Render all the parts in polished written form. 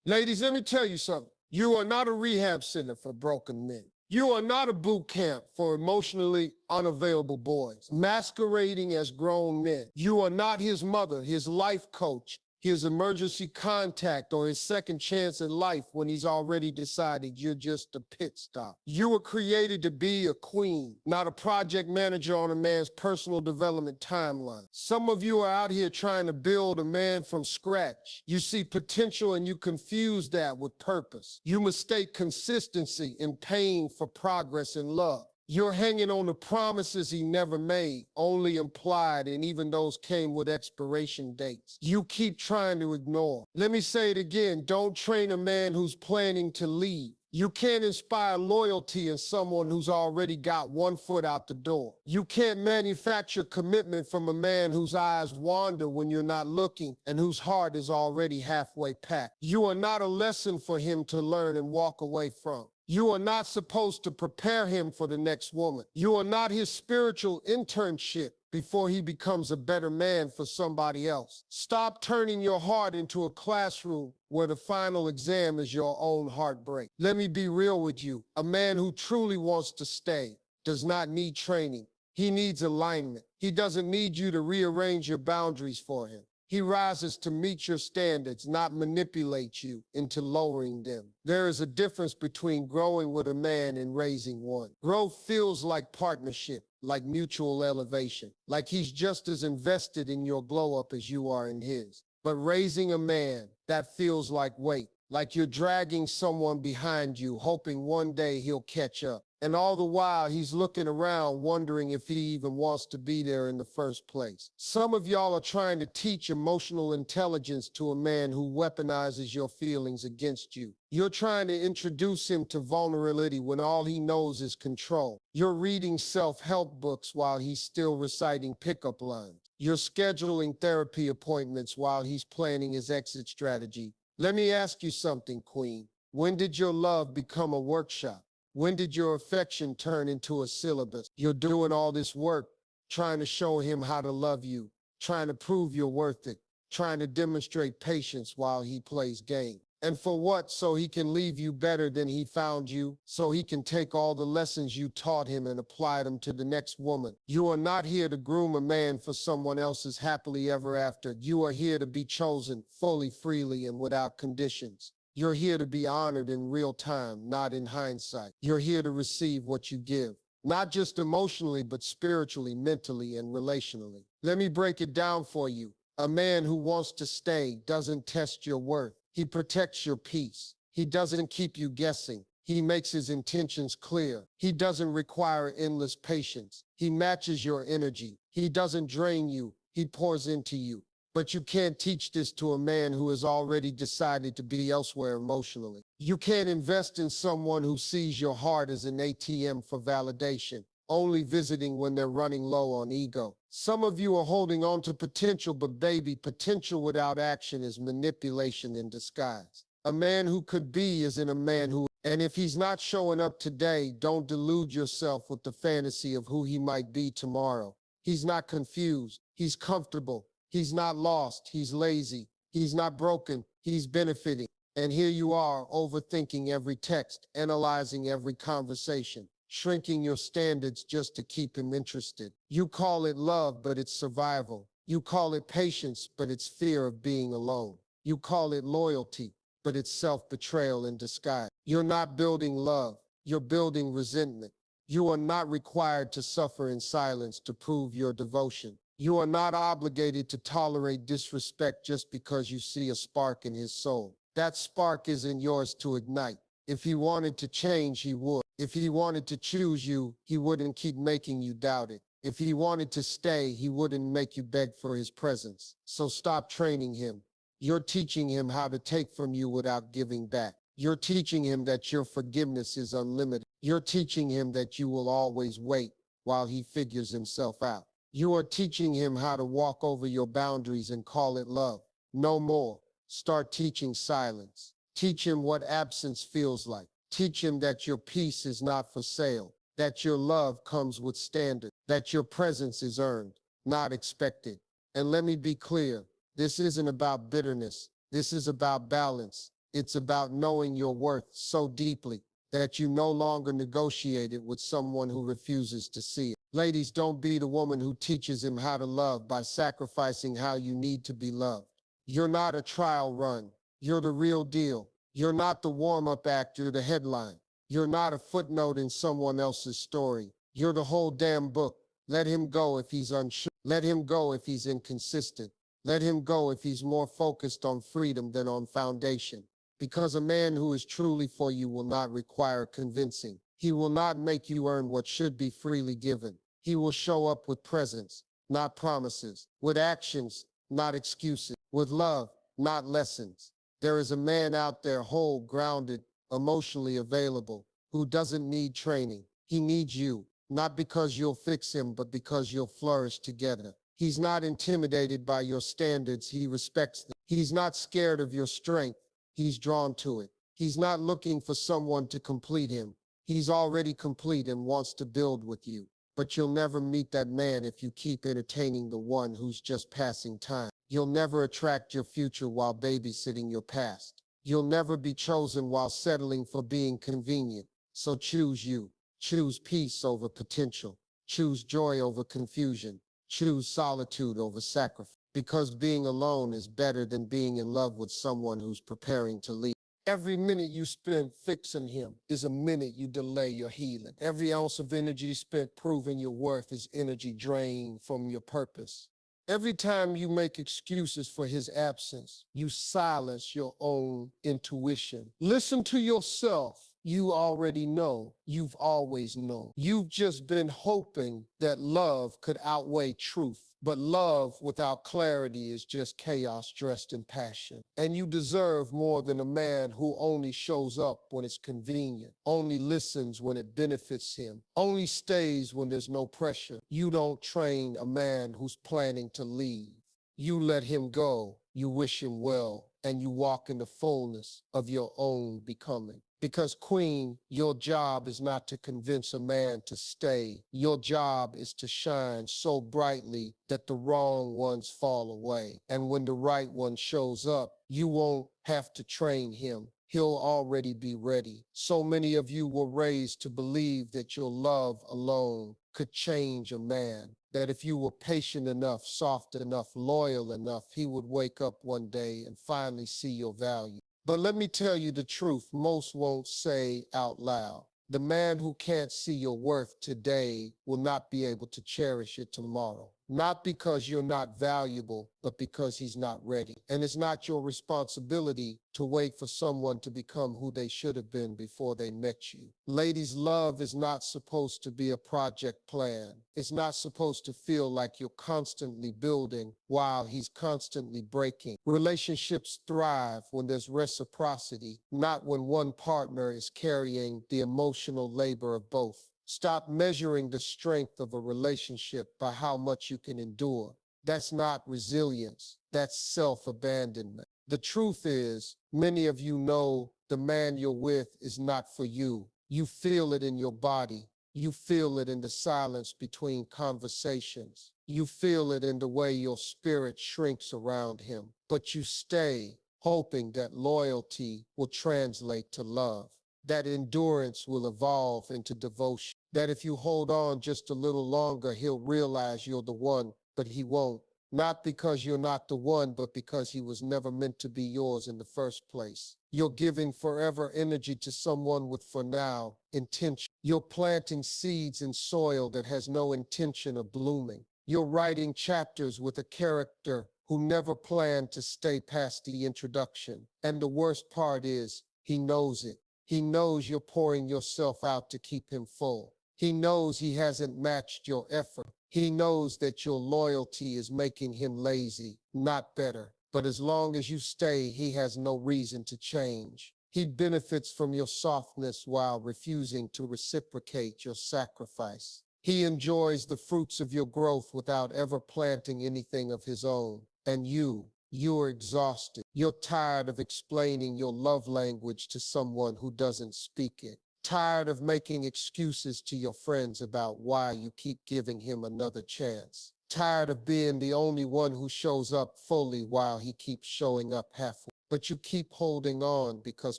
Ladies, let me tell you something. You are not a rehab center for broken men. You are not a boot camp for emotionally unavailable boys masquerading as grown men. You are not his mother, his life coach, his emergency contact, or his second chance at life when he's already decided you're just a pit stop. You were created to be a queen, not a project manager on a man's personal development timeline. Some of you are out here trying to build a man from scratch. You see potential and you confuse that with purpose. You mistake consistency and pain for progress and love. You're hanging on the promises he never made, only implied, and even those came with expiration dates. You keep trying to ignore. Let me say it again, don't train a man who's planning to leave. You can't inspire loyalty in someone who's already got one foot out the door. You can't manufacture commitment from a man whose eyes wander when you're not looking and whose heart is already halfway packed. You are not a lesson for him to learn and walk away from. You are not supposed to prepare him for the next woman. You are not his spiritual internship before he becomes a better man for somebody else. Stop turning your heart into a classroom where the final exam is your own heartbreak. Let me be real with you. A man who truly wants to stay does not need training. He needs alignment. He doesn't need you to rearrange your boundaries for him. He rises to meet your standards, not manipulate you into lowering them. There is a difference between growing with a man and raising one. Growth feels like partnership, like mutual elevation, like he's just as invested in your glow up as you are in his. But raising a man, that feels like weight, like you're dragging someone behind you, hoping one day he'll catch up. And all the while, he's looking around, wondering if he even wants to be there in the first place. Some of y'all are trying to teach emotional intelligence to a man who weaponizes your feelings against you. You're trying to introduce him to vulnerability when all he knows is control. You're reading self-help books while he's still reciting pickup lines. You're scheduling therapy appointments while he's planning his exit strategy. Let me ask you something, Queen. When did your love become a workshop? When did your affection turn into a syllabus? You're doing all this work, trying to show him how to love you, trying to prove you're worth it, trying to demonstrate patience while he plays game. And for what? So he can leave you better than he found you, so he can take all the lessons you taught him and apply them to the next woman. You are not here to groom a man for someone else's happily ever after. You are here to be chosen fully, freely, and without conditions. You're here to be honored in real time, not in hindsight. You're here to receive what you give, not just emotionally, but spiritually, mentally, and relationally. Let me break it down for you. A man who wants to stay doesn't test your worth. He protects your peace. He doesn't keep you guessing. He makes his intentions clear. He doesn't require endless patience. He matches your energy. He doesn't drain you. He pours into you. But you can't teach this to a man who has already decided to be elsewhere emotionally. You can't invest in someone who sees your heart as an ATM for validation, only visiting when they're running low on ego. Some of you are holding on to potential, but baby, potential without action is manipulation in disguise. A man who could be isn't a man who, and if he's not showing up today, don't delude yourself with the fantasy of who he might be tomorrow. He's not confused. He's comfortable. He's not lost, he's lazy, he's not broken, he's benefiting. And here you are, overthinking every text, analyzing every conversation, shrinking your standards just to keep him interested. You call it love, but it's survival. You call it patience, but it's fear of being alone. You call it loyalty, but it's self-betrayal in disguise. You're not building love, you're building resentment. You are not required to suffer in silence to prove your devotion. You are not obligated to tolerate disrespect just because you see a spark in his soul. That spark isn't yours to ignite. If he wanted to change, he would. If he wanted to choose you, he wouldn't keep making you doubt it. If he wanted to stay, he wouldn't make you beg for his presence. So stop training him. You're teaching him how to take from you without giving back. You're teaching him that your forgiveness is unlimited. You're teaching him that you will always wait while he figures himself out. You are teaching him how to walk over your boundaries and call it love. No more. Start teaching silence. Teach him what absence feels like. Teach him that your peace is not for sale, that your love comes with standard, that your presence is earned, not expected. And let me be clear, this isn't about bitterness. This is about balance. It's about knowing your worth so deeply that you no longer negotiate it with someone who refuses to see it. Ladies, don't be the woman who teaches him how to love by sacrificing how you need to be loved. You're not a trial run. You're the real deal. You're not the warm-up act, you're the headline. You're not a footnote in someone else's story. You're the whole damn book. Let him go if he's unsure. Let him go if he's inconsistent. Let him go if he's more focused on freedom than on foundation. Because a man who is truly for you will not require convincing. He will not make you earn what should be freely given. He will show up with presence, not promises, with actions, not excuses, with love, not lessons. There is a man out there whole, grounded, emotionally available, who doesn't need training. He needs you, not because you'll fix him, but because you'll flourish together. He's not intimidated by your standards. He respects them. He's not scared of your strength. He's drawn to it. He's not looking for someone to complete him. He's already complete and wants to build with you. But you'll never meet that man if you keep entertaining the one who's just passing time. You'll never attract your future while babysitting your past. You'll never be chosen while settling for being convenient. So choose you. Choose peace over potential. Choose joy over confusion. Choose solitude over sacrifice. Because being alone is better than being in love with someone who's preparing to leave. Every minute you spend fixing him is a minute you delay your healing. Every ounce of energy spent proving your worth is energy drained from your purpose. Every time you make excuses for his absence, you silence your own intuition. Listen to yourself. You already know. You've always known. You've just been hoping that love could outweigh truth. But love without clarity is just chaos dressed in passion. And you deserve more than a man who only shows up when it's convenient, only listens when it benefits him, only stays when there's no pressure. You don't train a man who's planning to leave. You let him go, you wish him well, and you walk in the fullness of your own becoming. Because, Queen, your job is not to convince a man to stay. Your job is to shine so brightly that the wrong ones fall away. And when the right one shows up, you won't have to train him. He'll already be ready. So many of you were raised to believe that your love alone could change a man. That if you were patient enough, soft enough, loyal enough, he would wake up one day and finally see your value. But let me tell you the truth, most won't say out loud. The man who can't see your worth today will not be able to cherish it tomorrow. Not because you're not valuable, but because he's not ready. And it's not your responsibility to wait for someone to become who they should have been before they met you. Ladies, love is not supposed to be a project plan. It's not supposed to feel like you're constantly building while he's constantly breaking. Relationships thrive when there's reciprocity, not when one partner is carrying the emotional labor of both. Stop measuring the strength of a relationship by how much you can endure. That's not resilience. That's self-abandonment. The truth is, many of you know the man you're with is not for you. You feel it in your body. You feel it in the silence between conversations. You feel it in the way your spirit shrinks around him. But you stay, hoping that loyalty will translate to love. That endurance will evolve into devotion. That if you hold on just a little longer, he'll realize you're the one, but he won't. Not because you're not the one, but because he was never meant to be yours in the first place. You're giving forever energy to someone with for now intention. You're planting seeds in soil that has no intention of blooming. You're writing chapters with a character who never planned to stay past the introduction. And the worst part is, he knows it. He knows you're pouring yourself out to keep him full. He knows he hasn't matched your effort. He knows that your loyalty is making him lazy, not better. But as long as you stay, he has no reason to change. He benefits from your softness while refusing to reciprocate your sacrifice. He enjoys the fruits of your growth without ever planting anything of his own. And you're exhausted. You're tired of explaining your love language to someone who doesn't speak it. Tired of making excuses to your friends about why you keep giving him another chance. Tired of being the only one who shows up fully while he keeps showing up halfway. but you keep holding on because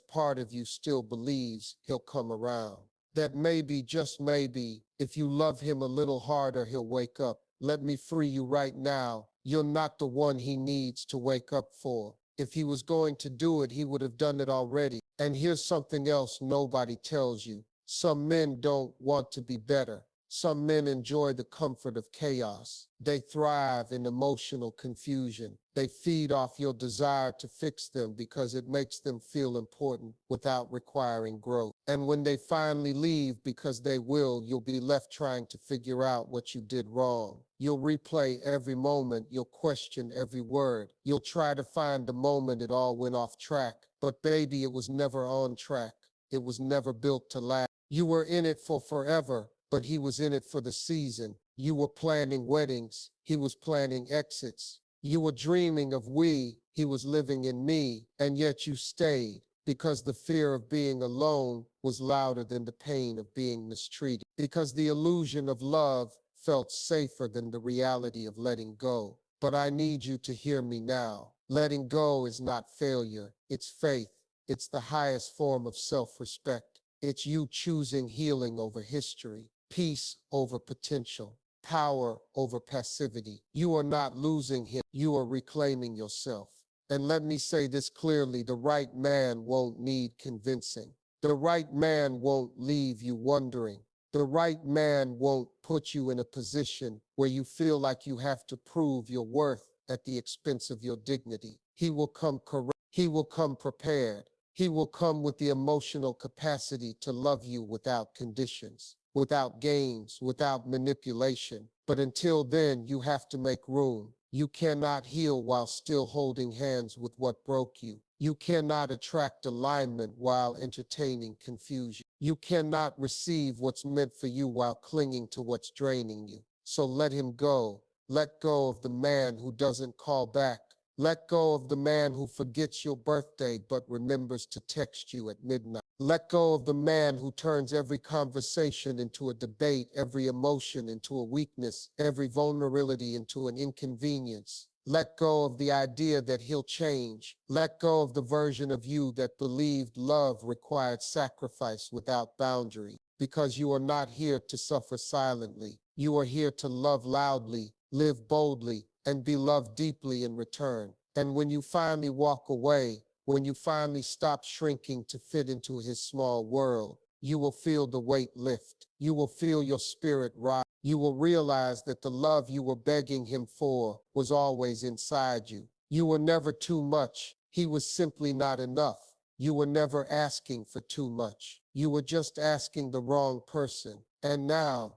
part of you still believes he'll come around. That maybe, just maybe, if you love him a little harder, he'll wake up. Let me free you right now. You're not the one he needs to wake up for. If he was going to do it, he would have done it already. And here's something else nobody tells you. Some men don't want to be better. Some men enjoy the comfort of chaos. They thrive in emotional confusion. They feed off your desire to fix them because it makes them feel important without requiring growth. And when they finally leave, because they will, you'll be left trying to figure out what you did wrong. You'll replay every moment. You'll question every word. You'll try to find the moment it all went off track. But baby, it was never on track. It was never built to last. You were in it for forever, but he was in it for the season. You were planning weddings. He was planning exits. You were dreaming of we. He was living in me. And yet you stayed because the fear of being alone was louder than the pain of being mistreated. Because the illusion of love felt safer than the reality of letting go. But I need you to hear me now. Letting go is not failure. It's faith. It's the highest form of self-respect. It's you choosing healing over history, peace over potential, power over passivity. You are not losing him. You are reclaiming yourself. And let me say this clearly, the right man won't need convincing. The right man won't leave you wondering. The right man won't put you in a position where you feel like you have to prove your worth at the expense of your dignity. He will come correct. He will come prepared. He will come with the emotional capacity to love you without conditions, without games, without manipulation. But until then, you have to make room. You cannot heal while still holding hands with what broke you. You cannot attract alignment while entertaining confusion. You cannot receive what's meant for you while clinging to what's draining you. So let him go. Let go of the man who doesn't call back. Let go of the man who forgets your birthday but remembers to text you at midnight. Let go of the man who turns every conversation into a debate, every emotion into a weakness, every vulnerability into an inconvenience. Let go of the idea that he'll change. Let go of the version of you that believed love required sacrifice without boundary. Because you are not here to suffer silently. You are here to love loudly, live boldly, and be loved deeply in return. And when you finally walk away, when you finally stop shrinking to fit into his small world, you will feel the weight lift. You will feel your spirit rise. You will realize that the love you were begging him for was always inside you. You were never too much. He was simply not enough. You were never asking for too much. You were just asking the wrong person. And now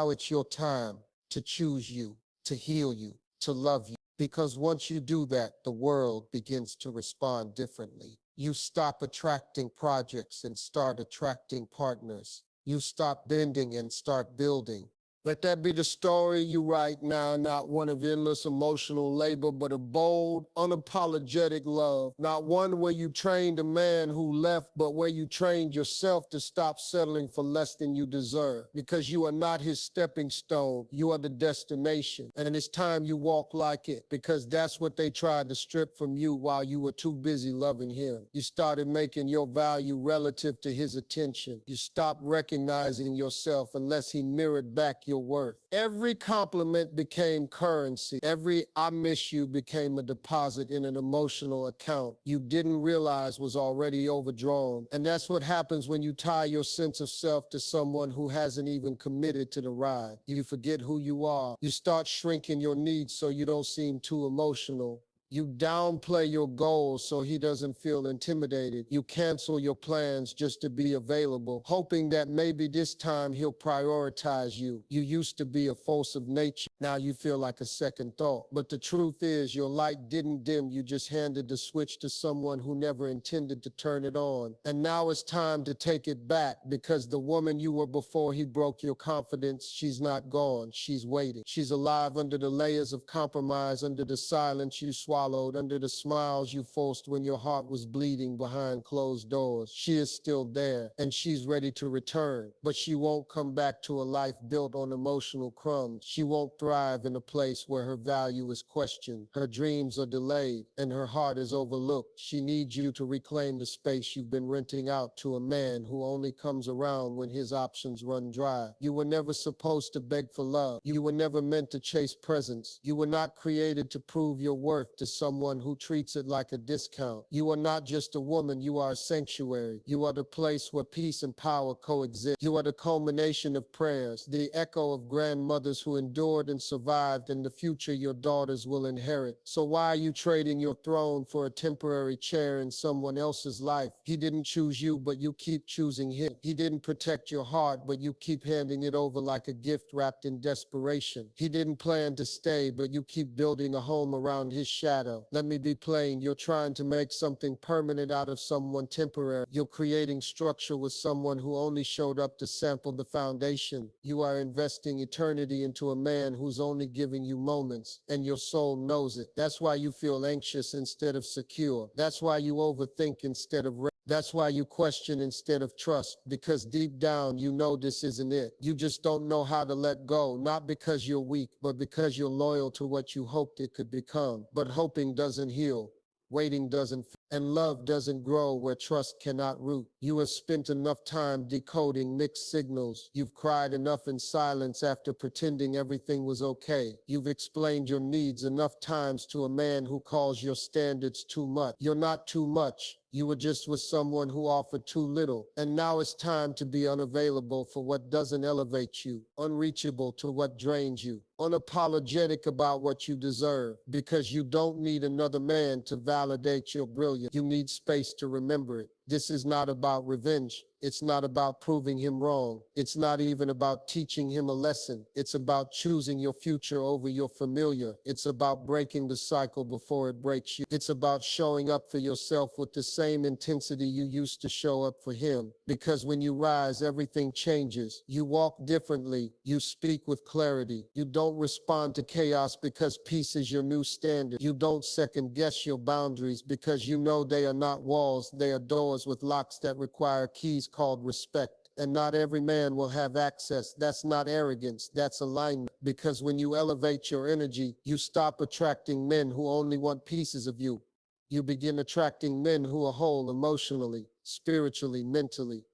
it's your time to choose you, to heal you, to love you. Because once you do that, the world begins to respond differently. You stop attracting projects and start attracting partners. You stop bending and start building. Let that be the story you write now, not one of endless emotional labor, but a bold, unapologetic love. Not one where you trained a man who left, but where you trained yourself to stop settling for less than you deserve. Because you are not his stepping stone, you are the destination. And it's time you walk like it, because that's what they tried to strip from you while you were too busy loving him. You started making your value relative to his attention. You stopped recognizing yourself unless he mirrored back your worth. Every compliment became currency. Every I miss you became a deposit in an emotional account you didn't realize was already overdrawn. And that's what happens when you tie your sense of self to someone who hasn't even committed to the ride. You forget who you are. You start shrinking your needs so you don't seem too emotional. You downplay your goals so he doesn't feel intimidated. You cancel your plans just to be available, hoping that maybe this time he'll prioritize you. You used to be a force of nature. Now you feel like a second thought. But the truth is, your light didn't dim. You just handed the switch to someone who never intended to turn it on. And now it's time to take it back, because the woman you were before he broke your confidence, she's not gone. She's waiting. She's alive under the layers of compromise, under the silence you swallow followed, under the smiles you forced when your heart was bleeding behind closed doors. She is still there, and she's ready to return, but she won't come back to a life built on emotional crumbs. She won't thrive in a place where her value is questioned, her dreams are delayed, and her heart is overlooked. She needs you to reclaim the space you've been renting out to a man who only comes around when his options run dry. You were never supposed to beg for love. You were never meant to chase presents. You were not created to prove your worth to someone who treats it like a discount. You are not just a woman, you are a sanctuary. You are the place where peace and power coexist. You are the culmination of prayers, the echo of grandmothers who endured and survived, and the future your daughters will inherit. So why are you trading your throne for a temporary chair in someone else's life? He didn't choose you, but you keep choosing him. He didn't protect your heart, but you keep handing it over like a gift wrapped in desperation. He didn't plan to stay, but you keep building a home around his shadow. Let me be plain, you're trying to make something permanent out of someone temporary. You're creating structure with someone who only showed up to sample the foundation. You are investing eternity into a man who's only giving you moments, and your soul knows it. That's why you feel anxious instead of secure. That's why you overthink instead of that's why you question instead of trust, because deep down you know this isn't it. You just don't know how to let go, not because you're weak, but because you're loyal to what you hoped it could become. But hoping doesn't heal. Waiting doesn't, and love doesn't grow where trust cannot root. You have spent enough time decoding mixed signals. You've cried enough in silence after pretending everything was okay. You've explained your needs enough times to a man who calls your standards too much. You're not too much. You were just with someone who offered too little. And now it's time to be unavailable for what doesn't elevate you, unreachable to what drains you, unapologetic about what you deserve, because you don't need another man to validate your brilliance. You need space to remember it. This is not about revenge. It's not about proving him wrong. It's not even about teaching him a lesson. It's about choosing your future over your familiar. It's about breaking the cycle before it breaks you. It's about showing up for yourself with the same intensity you used to show up for him. Because when you rise, everything changes. You walk differently. You speak with clarity. You don't respond to chaos because peace is your new standard. You don't second guess your boundaries because you know they are not walls, they are doors with locks that require keys called respect. And not every man will have access. That's not arrogance, that's alignment. Because when you elevate your energy, you stop attracting men who only want pieces of you. You begin attracting men who are whole emotionally, spiritually, mentally.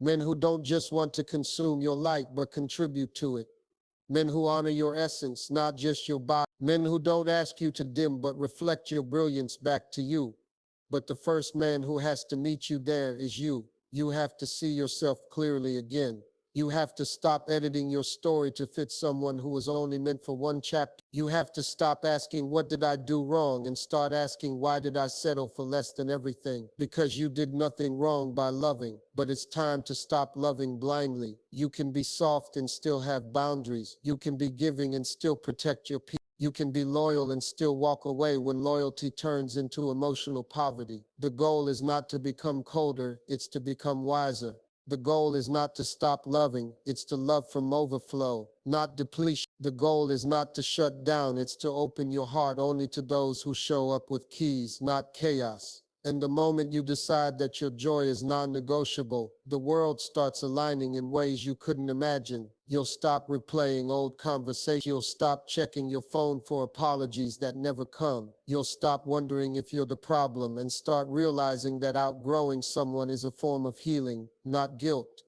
Men who don't just want to consume your light, but contribute to it. Men who honor your essence, not just your body. Men who don't ask you to dim, but reflect your brilliance back to you. But the first man who has to meet you there is you. You have to see yourself clearly again. You have to stop editing your story to fit someone who was only meant for one chapter. You have to stop asking, what did I do wrong? And start asking, why did I settle for less than everything? Because you did nothing wrong by loving. But it's time to stop loving blindly. You can be soft and still have boundaries. You can be giving and still protect your peace. You can be loyal and still walk away when loyalty turns into emotional poverty. The goal is not to become colder, it's to become wiser. The goal is not to stop loving, it's to love from overflow, not depletion. The goal is not to shut down, it's to open your heart only to those who show up with keys, not chaos. And the moment you decide that your joy is non-negotiable, the world starts aligning in ways you couldn't imagine. You'll stop replaying old conversations. You'll stop checking your phone for apologies that never come. You'll stop wondering if you're the problem and start realizing that outgrowing someone is a form of healing, not guilt.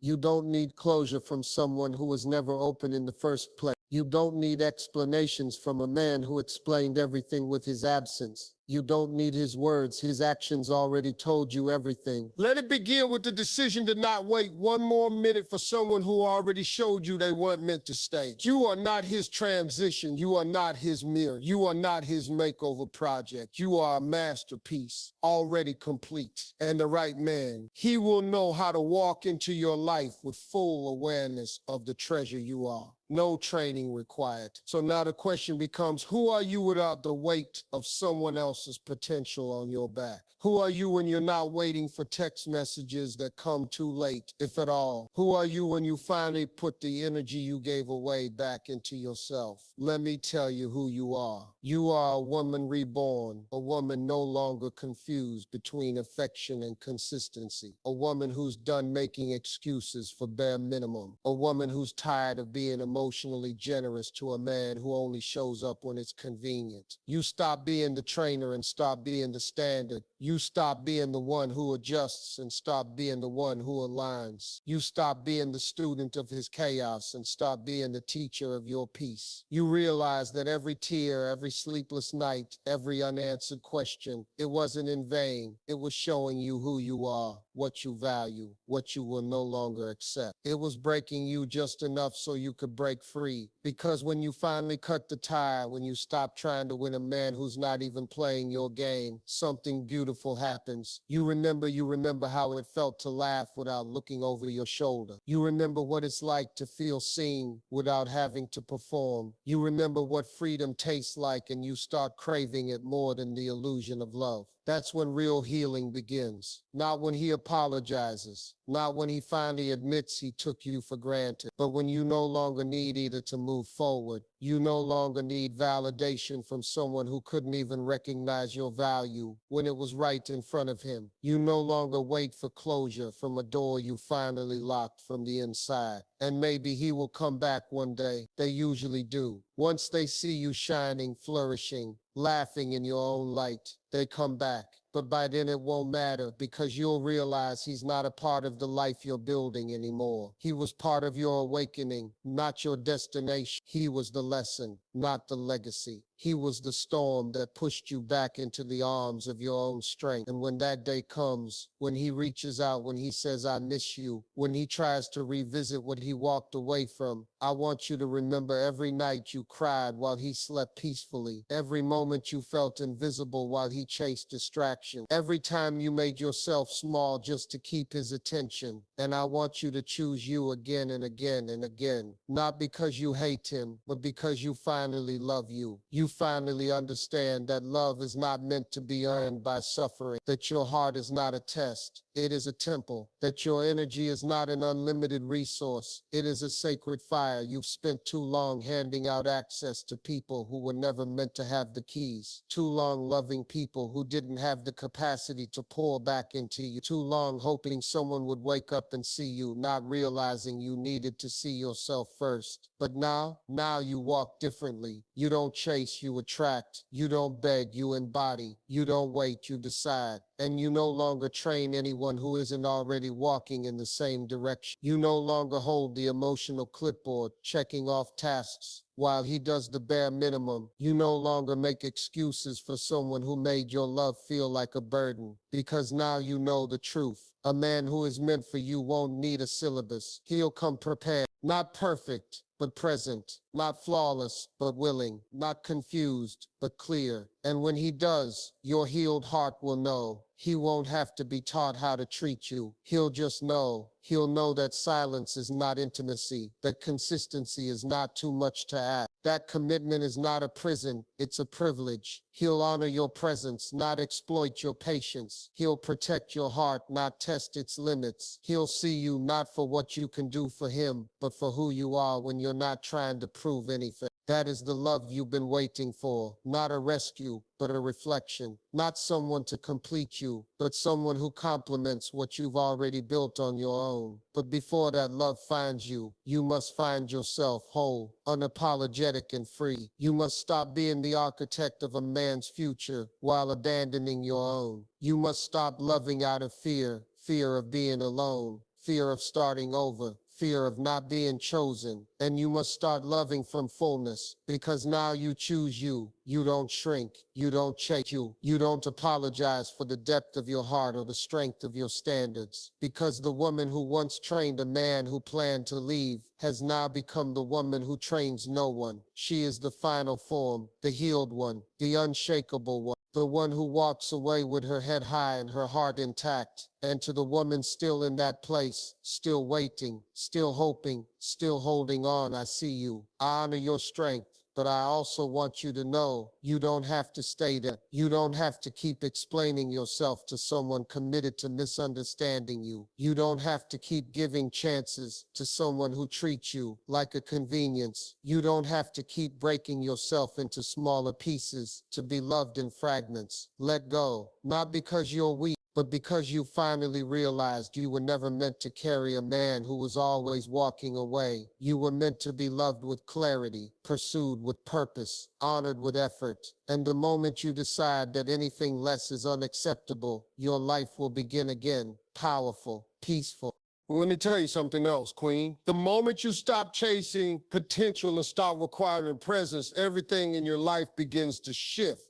You don't need closure from someone who was never open in the first place. You don't need explanations from a man who explained everything with his absence. You don't need his words, his actions already told you everything. Let it begin with the decision to not wait one more minute for someone who already showed you they weren't meant to stay. You are not his transition, you are not his mirror, you are not his makeover project. You are a masterpiece, already complete. And the right man, he will know how to walk into your life with full awareness of the treasure you are. No training required. So now the question becomes, who are you without the weight of someone else's potential on your back? Who are you when you're not waiting for text messages that come too late, if at all? Who are you when you finally put the energy you gave away back into yourself? Let me tell you who you are. You are a woman reborn, a woman no longer confused between affection and consistency, a woman who's done making excuses for bare minimum, a woman who's tired of being emotionally generous to a man who only shows up when it's convenient. You stop being the trainer and stop being the standard. You stop being the one who adjusts and stop being the one who aligns. You stop being the student of his chaos and stop being the teacher of your peace. You realize that every tear, every sleepless night, every unanswered question, it wasn't in vain. It was showing you who you are, what you value, what you will no longer accept. It was breaking you just enough so you could break free. Because when you finally cut the tie, when you stop trying to win a man who's not even playing your game, something beautiful happens. You remember how it felt to laugh without looking over your shoulder. You remember what it's like to feel seen without having to perform. You remember what freedom tastes like, and you start craving it more than the illusion of love. That's when real healing begins. Not when he apologizes, not when he finally admits he took you for granted, but when you no longer need either to move forward. You no longer need validation from someone who couldn't even recognize your value when it was right in front of him. You no longer wait for closure from a door you finally locked from the inside. And maybe he will come back one day. They usually do. Once they see you shining, flourishing, laughing in your own light, they come back. But by then it won't matter, because you'll realize he's not a part of the life you're building anymore. He was part of your awakening, not your destination. He was the lesson, not the legacy. He was the storm that pushed you back into the arms of your own strength. And when that day comes, when he reaches out, when he says, I miss you, when he tries to revisit what he walked away from, I want you to remember every night you cried while he slept peacefully, every moment you felt invisible while he chased distraction, every time you made yourself small just to keep his attention. And I want you to choose you again and again and again, not because you hate him, but because you finally love you. You finally understand that love is not meant to be earned by suffering, that your heart is not a test, it is a temple, that your energy is not an unlimited resource, it is a sacred fire you've spent too long handing out access to people who were never meant to have the keys, too long loving people who didn't have the capacity to pour back into you, too long hoping someone would wake up and see you, not realizing you needed to see yourself first. But now you walk differently. You don't chase, you attract. You don't beg, you embody. You don't wait, you decide. And you no longer train anyone who isn't already walking in the same direction. You no longer hold the emotional clipboard, checking off tasks while he does the bare minimum. You no longer make excuses for someone who made your love feel like a burden, because now you know the truth. A man who is meant for you won't need a syllabus. He'll come prepared, not perfect, but present, not flawless, but willing, not confused, but clear. And when he does, your healed heart will know. He won't have to be taught how to treat you. He'll just know. He'll know that silence is not intimacy, that consistency is not too much to ask, that commitment is not a prison, it's a privilege. He'll honor your presence, not exploit your patience. He'll protect your heart, not test its limits. He'll see you not for what you can do for him, but for who you are when you're not trying to prove anything. That is the love you've been waiting for, not a rescue, but a reflection. Not someone to complete you, but someone who complements what you've already built on your own. But before that love finds you, you must find yourself whole, unapologetic and free. You must stop being the architect of a man's future while abandoning your own. You must stop loving out of fear, fear of being alone, fear of starting over, fear of not being chosen. And you must start loving from fullness, because now you choose you. You don't shrink. You don't chase you. You don't apologize for the depth of your heart or the strength of your standards. Because the woman who once trained a man who planned to leave has now become the woman who trains no one. She is the final form, the healed one, the unshakable one, the one who walks away with her head high and her heart intact. And to the woman still in that place, still waiting, still hoping, still holding on, I see you. I honor your strength. But I also want you to know you don't have to stay there. You don't have to keep explaining yourself to someone committed to misunderstanding you. You don't have to keep giving chances to someone who treats you like a convenience. You don't have to keep breaking yourself into smaller pieces to be loved in fragments. Let go, not because you're weak, but because you finally realized you were never meant to carry a man who was always walking away. You were meant to be loved with clarity, pursued with purpose, honored with effort. And the moment you decide that anything less is unacceptable, your life will begin again, powerful, peaceful. Well, let me tell you something else, Queen. The moment you stop chasing potential and start requiring presence, everything in your life begins to shift.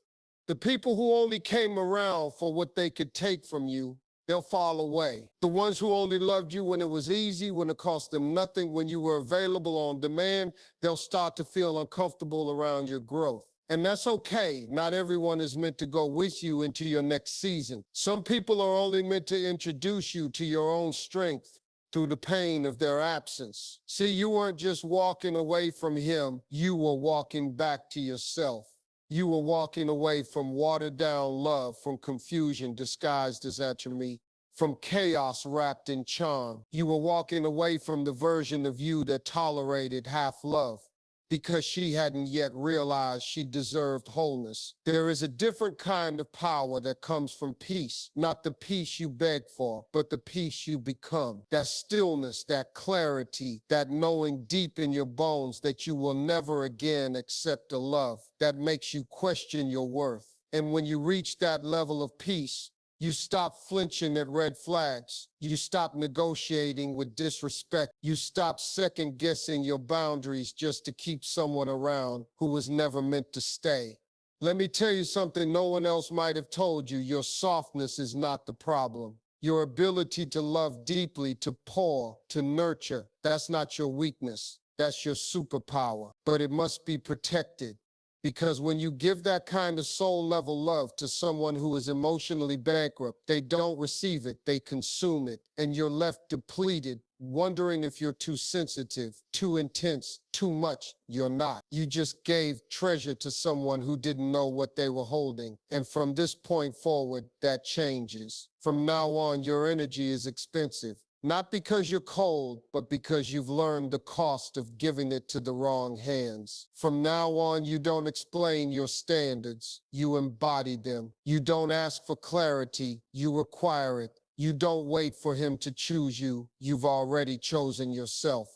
The people who only came around for what they could take from you, they'll fall away. The ones who only loved you when it was easy, when it cost them nothing, when you were available on demand, they'll start to feel uncomfortable around your growth. And that's okay. Not everyone is meant to go with you into your next season. Some people are only meant to introduce you to your own strength through the pain of their absence. See, you weren't just walking away from him, you were walking back to yourself. You were walking away from watered-down love, from confusion disguised as atrophy, from chaos wrapped in charm. You were walking away from the version of you that tolerated half love, because she hadn't yet realized she deserved wholeness. There is a different kind of power that comes from peace, not the peace you beg for, but the peace you become. That stillness, that clarity, that knowing deep in your bones that you will never again accept a love that makes you question your worth. And when you reach that level of peace, you stop flinching at red flags. You stop negotiating with disrespect. You stop second-guessing your boundaries just to keep someone around who was never meant to stay. Let me tell you something no one else might have told you. Your softness is not the problem. Your ability to love deeply, to pour, to nurture, that's not your weakness. That's your superpower. But it must be protected. Because when you give that kind of soul-level love to someone who is emotionally bankrupt, they don't receive it, they consume it, and you're left depleted, wondering if you're too sensitive, too intense, too much. You're not. You just gave treasure to someone who didn't know what they were holding. And from this point forward, that changes. From now on, your energy is expensive. Not because you're cold, but because you've learned the cost of giving it to the wrong hands. From now on, you don't explain your standards, you embody them. You don't ask for clarity, you require it. You don't wait for him to choose you, you've already chosen yourself.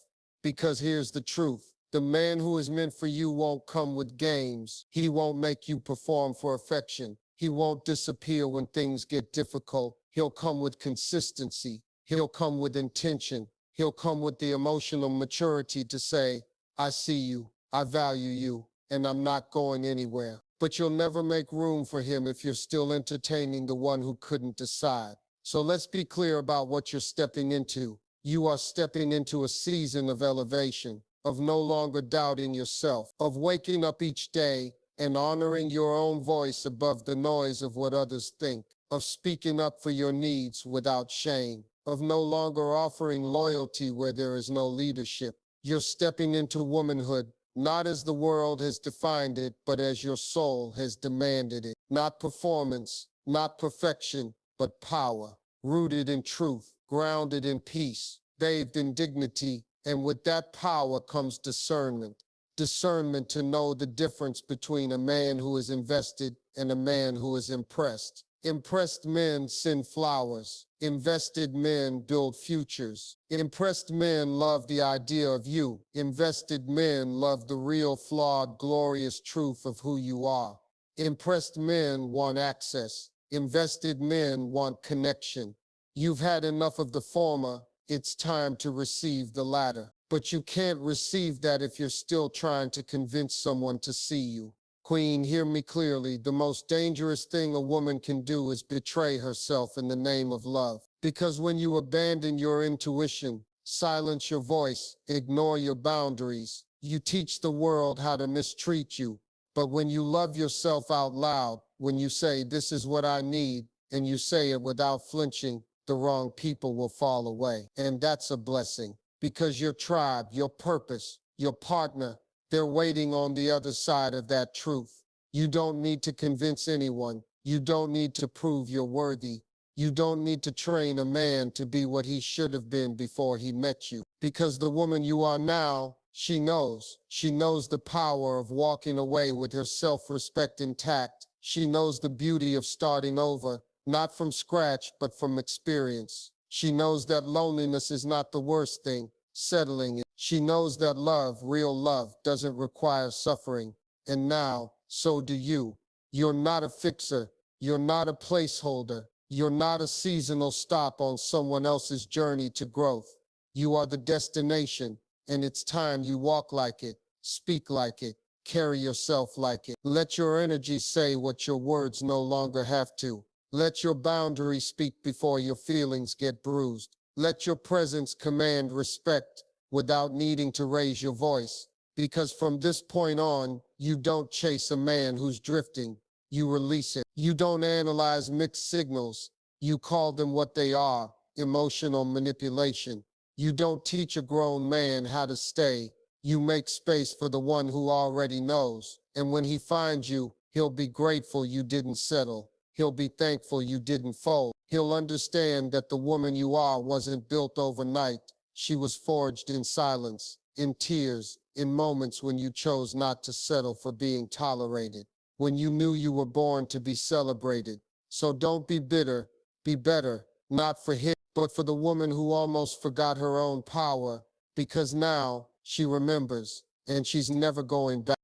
Because here's the truth. The man who is meant for you won't come with games. He won't make you perform for affection. He won't disappear when things get difficult. He'll come with consistency. He'll come with intention. He'll come with the emotional maturity to say, I see you, I value you, and I'm not going anywhere. But you'll never make room for him if you're still entertaining the one who couldn't decide. So let's be clear about what you're stepping into. You are stepping into a season of elevation, of no longer doubting yourself, of waking up each day and honoring your own voice above the noise of what others think, of speaking up for your needs without shame, of no longer offering loyalty where there is no leadership. You're stepping into womanhood, not as the world has defined it, but as your soul has demanded it. Not performance, not perfection, but power, rooted in truth, grounded in peace, bathed in dignity, and with that power comes discernment. Discernment to know the difference between a man who is invested and a man who is impressed. Impressed men send flowers. Invested men build futures. Impressed men love the idea of you. Invested men love the real, flawed, glorious truth of who you are. Impressed men want access. Invested men want connection. You've had enough of the former. It's time to receive the latter. But you can't receive that if you're still trying to convince someone to see you. Queen, hear me clearly. The most dangerous thing a woman can do is betray herself in the name of love. Because when you abandon your intuition, silence your voice, ignore your boundaries, you teach the world how to mistreat you. But when you love yourself out loud, when you say, this is what I need, and you say it without flinching, the wrong people will fall away. And that's a blessing. Because your tribe, your purpose, your partner, They're waiting on the other side of that truth. You don't need to convince anyone. You don't need to prove you're worthy. You don't need to train a man to be what he should have been before he met you. Because the woman you are now, she knows. She knows the power of walking away with her self-respect intact. She knows the beauty of starting over, not from scratch, but from experience. She knows that loneliness is not the worst thing. Settling it. She knows that love, real love, doesn't require suffering. And now, so do you. You're not a fixer. You're not a placeholder. You're not a seasonal stop on someone else's journey to growth. You are the destination, and it's time you walk like it, speak like it, carry yourself like it. Let your energy say what your words no longer have to. Let your boundaries speak before your feelings get bruised. Let your presence command respect without needing to raise your voice. Because from this point on, you don't chase a man who's drifting. You release it. You don't analyze mixed signals. You call them what they are, emotional manipulation. You don't teach a grown man how to stay. You make space for the one who already knows. And when he finds you, he'll be grateful you didn't settle. He'll be thankful you didn't fold. He'll understand that the woman you are wasn't built overnight. She was forged in silence, in tears, in moments when you chose not to settle for being tolerated, when you knew you were born to be celebrated. So don't be bitter, be better, not for him, but for the woman who almost forgot her own power, because now she remembers, and she's never going back.